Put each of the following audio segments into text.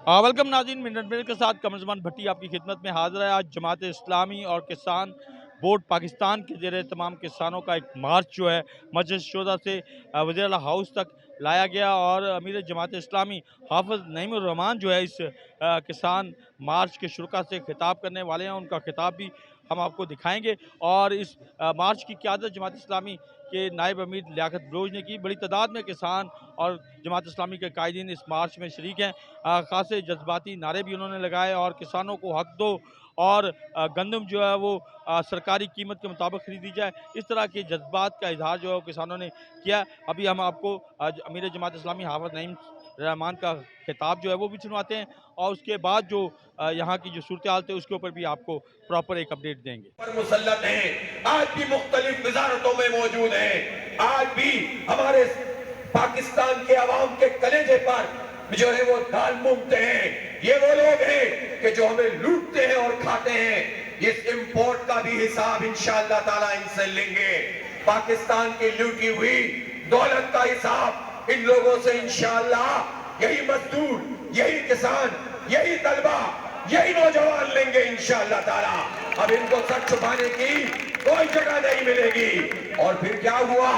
Welcome नाज़रीन, minute minute के साथ कमर ज़मान भट्टी आपकी खिदमत में हाज़िर है। आज जमात इस्लामी और किसान बोर्ड पाकिस्तान के ज़ेरे तमाम किसानों का एक मार्च जो है मस्जिद शोदा से वज़ीर आला हाउस तक लाया गया और अमीर जमात इस्लामी हाफ़िज़ नईमुर रहमान जो है इस किसान मार्च के शुरा से खिताब करने वाले हैं। उनका खिताब भी हम आपको दिखाएंगे और इस मार्च की क़यादत जमात इस्लामी के नायब अमीर लियाकत बलोच ने की। बड़ी तादाद में किसान और जमात इस्लामी के कायदीन इस मार्च में शरीक हैं। ख़ासे जज्बाती नारे भी उन्होंने लगाए और किसानों को हक दो और गंदम जो है वो सरकारी कीमत के मुताबिक ख़रीदी जाए, इस तरह के जज्बात का इजहार जो है वो किसानों ने किया। अभी हम आपको अमीर जमात इस्लामी हाफ़िज़ नईम रहमान का खिताब जो है वो भी सुनवाते हैं और उसके बाद जो यहाँ की जो सूरत हाल थे उसके ऊपर भी आपको प्रॉपर एक अपडेट देंगे। पर मुसल्लत हैं, आज भी मुख्तलिफ वज़ारतों में मौजूद हैं, आज भी हमारे पाकिस्तान के अवाम के कलेजे पर जो है वो दाल मूंगते हैं। ये वो लोग हैं कि जो हमें लूटते हैं और खाते हैं। इस इंपोर्ट का भी हिसाब इंशाअल्लाह ताला इनसे लेंगे। पाकिस्तान की लूटी हुई दौलत का हिसाब इन लोगों से इंशाअल्लाह यही मजदूर, यही किसान, यही तलबा, यही नौजवान लेंगे इंशाअल्लाह ताला। अब इनको सच छुपाने की कोई जगह नहीं मिलेगी। और फिर क्या हुआ?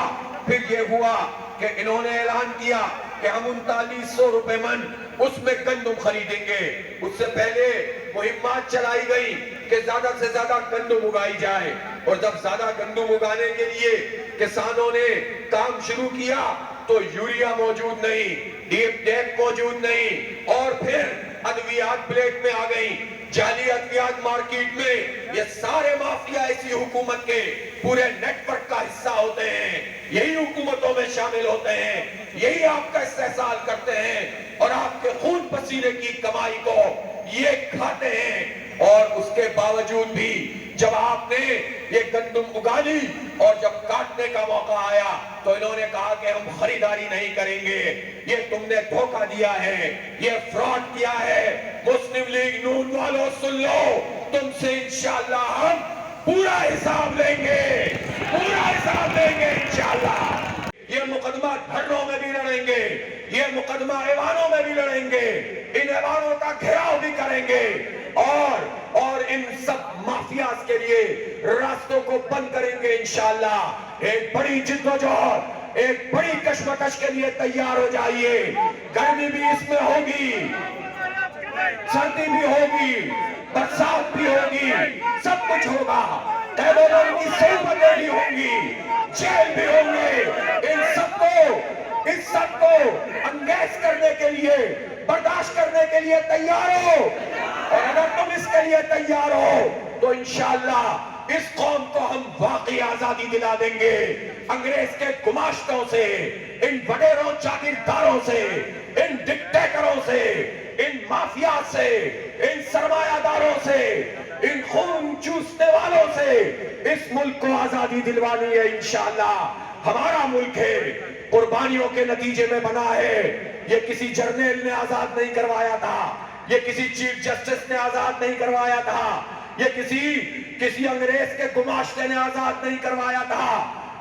फिर ये हुआ कि इन्होंने ऐलान किया कि हम 3900 रुपए मन उसमें गंदम खरीदेंगे। उससे पहले मुहिम्मात चलाई गई कि ज्यादा से ज्यादा गंदम उगाई जाए और जब ज्यादा गंदम उगाने के लिए किसानों ने काम शुरू किया तो यूरिया मौजूद नहीं, डीएपी मौजूद नहीं और फिर अद्वियात प्लेट में आ गई, जाली अद्वियात मार्केट में। ये सारे माफिया इसी हुकूमत के पूरे नेटवर्क का हिस्सा होते हैं, यही हुकूमतों में शामिल होते हैं, यही आपका इस्तेहसाल करते हैं और आपके खून पसीने की कमाई को ये खाते हैं। और उसके बावजूद भी जब आपने ये गंदम उगा ली और जब काटने का मौका आया तो इन्होंने कहा कि हम खरीदारी नहीं करेंगे। ये तुमने धोखा दिया है, ये फ्रॉड किया है। मुस्लिम लीग नून वालों सुन लो, तुमसे इंशाअल्लाह हम पूरा हिसाब लेंगे, पूरा हिसाब लेंगे इंशाअल्लाह। ये मुकदमा धरनों में भी लड़ेंगे, ये मुकदमा ऐवानों में भी लड़ेंगे, इन ऐवानों का घेराव भी करेंगे और इन सब माफियाज के लिए रास्तों को बंद करेंगे इंशाअल्लाह। एक बड़ी जिद्दोजहद, एक बड़ी कशमकश के लिए तैयार हो जाइए। गर्मी भी इसमें होगी, सर्दी भी होगी, बरसात भी होगी, सब कुछ होगा। कैदों की सोबतें भी होंगी, जेल भी होंगे। इस सबको अंगेज करने के लिए, बर्दाश्त करने के लिए तैयार हो। और अगर तुम इसके लिए तैयार हो तो इंशाअल्लाह इस कौम को हम वाकई आजादी दिला देंगे। अंग्रेज के गुमाश्तों से, इन वडेरों जागीरदारों से, इन डिक्टेटरों से, इन माफिया से, इन सरमायादारों से, इन खून चूसने वालों से इस मुल्क को आजादी दिलवानी है इंशाअल्लाह। हमारा मुल्क है, कुर्बानियों के नतीजे में बना है। ये किसी जर्नल ने आजाद नहीं करवाया था, ये किसी चीफ जस्टिस ने आजाद नहीं करवाया था, ये किसी अंग्रेज के गुमाश्ते ने आजाद नहीं करवाया था।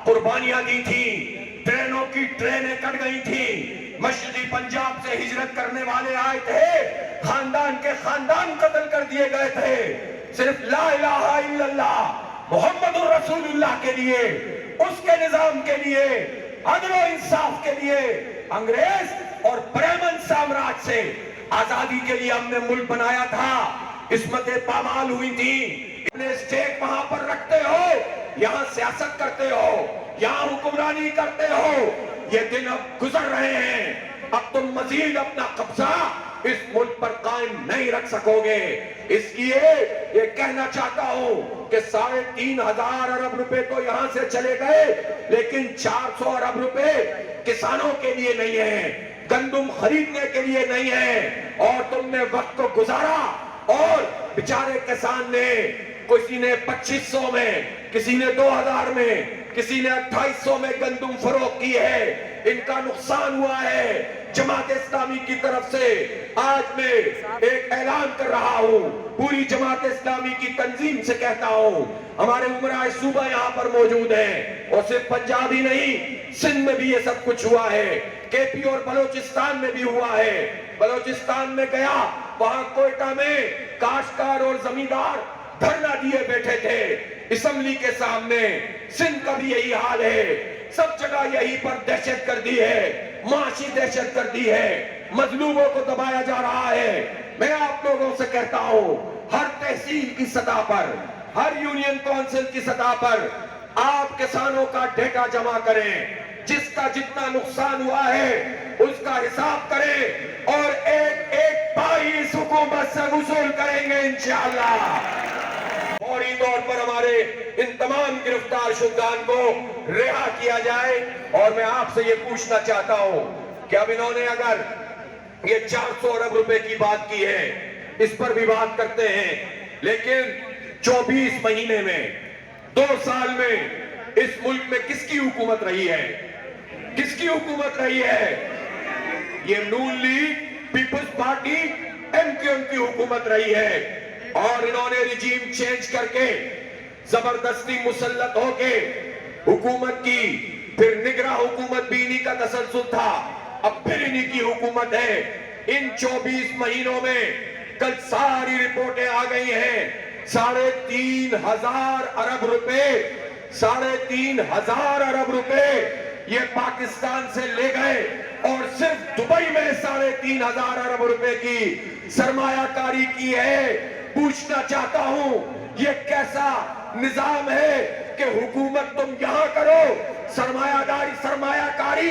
कुर्बानियां दी थी, ट्रेनों की ट्रेनें कट गई थी, मशरकी पंजाब से हिजरत करने वाले आए थे, खानदान के खानदान कत्ल कर दिए गए थे, सिर्फ ला इलाहा इल्लल्लाह मुहम्मदुर रसूलुल्लाह के लिए, उसके निजाम के लिए, अदल और इंसाफ के लिए। अंग्रेज और ब्राह्मण साम्राज्य से आजादी के लिए हमने मुल्क बनाया था, इस्मतें पामाल हुई थी। अपने स्टेट वहां पर रखते हो, यहाँ सियासत करते हो, यहाँ हुक्मरानी करते हो। ये दिन अब गुजर रहे हैं, अब तुम मजीद अपना कब्जा इस मुल्क पर कायम नहीं रख सकोगे। इसलिए ये कहना चाहता हूं कि 3,500 अरब रुपए तो यहां से चले गए, लेकिन 400 अरब रुपए किसानों के लिए नहीं है, गंदम खरीदने के लिए नहीं है। और तुमने वक्त को गुजारा और बेचारे किसान ने, किसी ने 2500 में, किसी ने 2000 में, किसी ने 2800 में गंदम फरोख्त की है। इनका नुकसान हुआ है। जमात इस्लामी की तरफ से आज मैं एक ऐलान कर रहा हूं, पूरी जमात इस्लामी की तंजीम से कहता हूं, हमारे उमराए सूबा यहाँ पर मौजूद हैं और सिर्फ पंजाब ही नहीं, सिंध में भी ये सब कुछ हुआ है, केपी और बलोचिस्तान में भी हुआ है। بلوچستان میں گیا، وہاں کوئٹہ میں کاشتکار اور زمیندار دھرنا دیے بیٹھے تھے اسمبلی کے سامنے۔ سندھ کا بھی یہی حال ہے، سب جگہ یہی پر دہشت گردی ہے، معاشی دہشت گردی ہے، مظلوموں کو دبایا جا رہا ہے۔ میں آپ لوگوں سے کہتا ہوں، ہر تحصیل کی سطح پر، ہر یونین کونسل کی سطح پر آپ کسانوں کا ڈیٹا جمع کریں، جس کا جتنا نقصان ہوا ہے اس کا حساب کریں، اور ایک ایک پائی اس حکومت سے وصول کریں گے انشاءاللہ۔ فوری طور پر ہمارے ان تمام گرفتار شدگان کو رہا کیا جائے۔ اور میں آپ سے یہ پوچھنا چاہتا ہوں کہ اب انہوں نے اگر یہ 400 ارب روپے کی بات کی ہے، اس پر بھی بات کرتے ہیں، لیکن 24 مہینے میں 2 سال میں اس ملک میں کس کی حکومت رہی ہے؟ کس کی حکومت رہی ہے؟ یہ نون لیگ، پیپلز پارٹی، MQM کی حکومت رہی ہے۔ اور انہوں نے رجیم چینج کر کے زبردستی مسلط ہو کے حکومت کی، پھر نگراں حکومت بھی انہی کا تسلسل تھا، اب پھر انہی کی حکومت ہے۔ ان 24 مہینوں میں کل ساری رپورٹیں آ گئی ہیں، 3,500 ارب روپے، 3,500 ارب روپے یہ پاکستان سے لے گئے، اور صرف دبئی میں 3,500 ارب روپے کی سرمایہ کاری کی ہے۔ پوچھنا چاہتا ہوں، یہ کیسا نظام ہے کہ حکومت تم یہاں کرو، سرمایہ کاری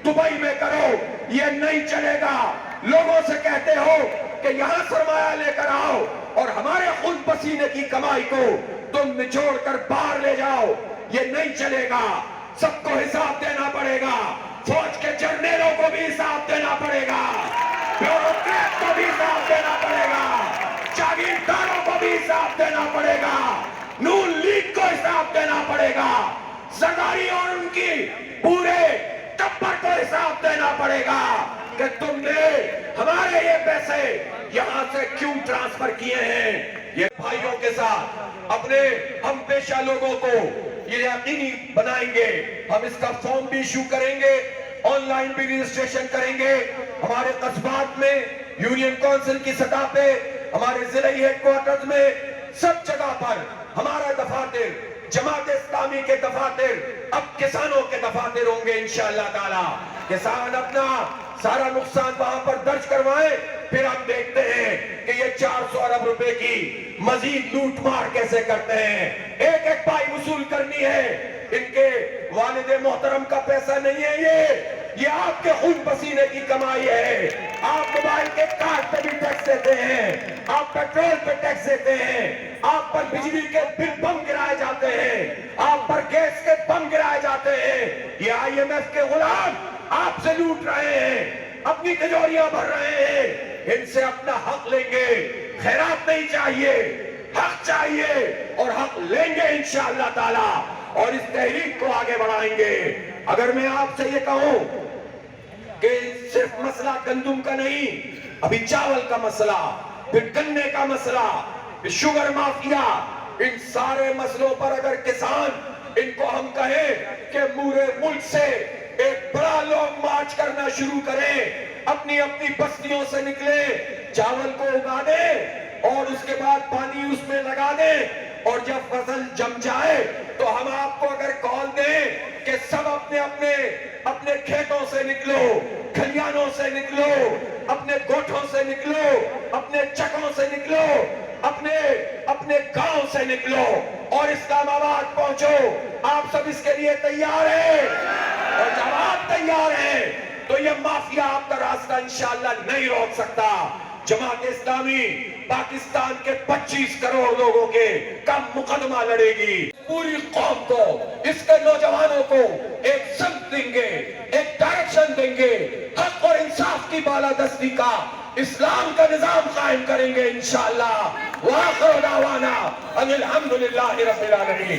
دبئی میں کرو؟ یہ نہیں چلے گا۔ لوگوں سے کہتے ہو کہ یہاں سرمایہ لے کر آؤ اور ہمارے خون پسینے کی کمائی کو تم نچوڑ کر باہر لے جاؤ، یہ نہیں چلے گا۔ سب کو حساب دینا پڑے گا، فوج کے جرنیلوں کو بھی حساب دینا پڑے گا، بیوروکریٹ کو بھی حساب دینا پڑے گا، جاگیرداروں کو بھی حساب دینا پڑے گا، نون لیگ کو حساب دینا پڑے گا، زرداری اور ان کی پورے ٹبر کو حساب دینا پڑے گا کہ تم نے ہمارے یہ پیسے یہاں سے کیوں ٹرانسفر کیے ہیں۔ یہ بھائیوں کے ساتھ اپنے ہم پیشہ لوگوں کو یہ یقینی بنائیں گے۔ ہم اس کا فارم بھی ایشو کریں گے، آن لائن بھی رجسٹریشن کریں گے، ہمارے قصبات میں، یونین کونسل کی سطح پہ، ہمارے ضلعی ہیڈ کوارٹرز میں، سب جگہ پر ہمارا دفاتر، جماعت اسلامی کے دفاتر اب کسانوں کے دفاتر ہوں گے انشاءاللہ تعالی۔ کسان اپنا سارا نقصان وہاں پر درج کروائیں، پھر ہم دیکھتے ہیں کہ یہ 400 ارب روپے کی مزید لوٹ مار کیسے کرتے ہیں۔ ایک ایک پائی وصول کرنی ہے۔ ان کے والد محترم کا پیسہ نہیں ہے، یہ آپ کے خون پسینے کی کمائی ہے۔ آپ موبائل کے کارڈ پہ بھی ٹیکس دیتے ہیں، آپ پیٹرول پہ ٹیکس دیتے ہیں، آپ پر بجلی کے بل بم گرائے جاتے ہیں، آپ پر گیس کے بم گرائے جاتے ہیں۔ یہ IMF کے غلام آپ سے لوٹ رہے ہیں، اپنی تجوریاں بھر رہے ہیں، ان سے اپنا حق لیں گے۔ خیرات نہیں چاہیے، حق چاہیے، اور حق لیں گے انشاءاللہ تعالی، اور اس تحریک کو آگے بڑھائیں گے۔ اگر میں آپ سے یہ کہوں کہ صرف مسئلہ گندم کا نہیں، ابھی چاول کا مسئلہ، پھر گنے کا مسئلہ، پھر شوگر مافیا، ان سارے مسئلوں پر اگر کسان ان کو ہم کہیں کہ پورے ملک سے ایک بڑا لانگ مارچ کرنا شروع کریں، اپنی اپنی بستیوں سے نکلیں، چاول کو اگا دیں اور اس کے بعد پانی اس میں لگا دیں، اور جب فصل جم جائے تو ہم آپ کو اگر کال دیں کہ سب اپنے کھیتوں سے نکلو، کھلیانوں سے نکلو، اپنے گوٹھوں سے نکلو، اپنے چکوں سے نکلو، اپنے گاؤں سے نکلو اور اسلام آباد پہنچو، آپ سب اس کے لیے تیار ہیں؟ اور جب آپ تیار ہیں تو یہ مافیا آپ کا راستہ انشاءاللہ نہیں روک سکتا۔ جماعت اسلامی پاکستان کے 25 کروڑ لوگوں کے کا مقدمہ لڑے گی۔ پوری قوم کو، اس کے نوجوانوں کو ایک سمت دیں گے، ایک ڈائریکشن دیں گے، حق اور انصاف کی بالادستی کا، اسلام کا نظام قائم کریں گے انشاءاللہ۔ وآخر دعوانا ان الحمدللہ رب العالمین۔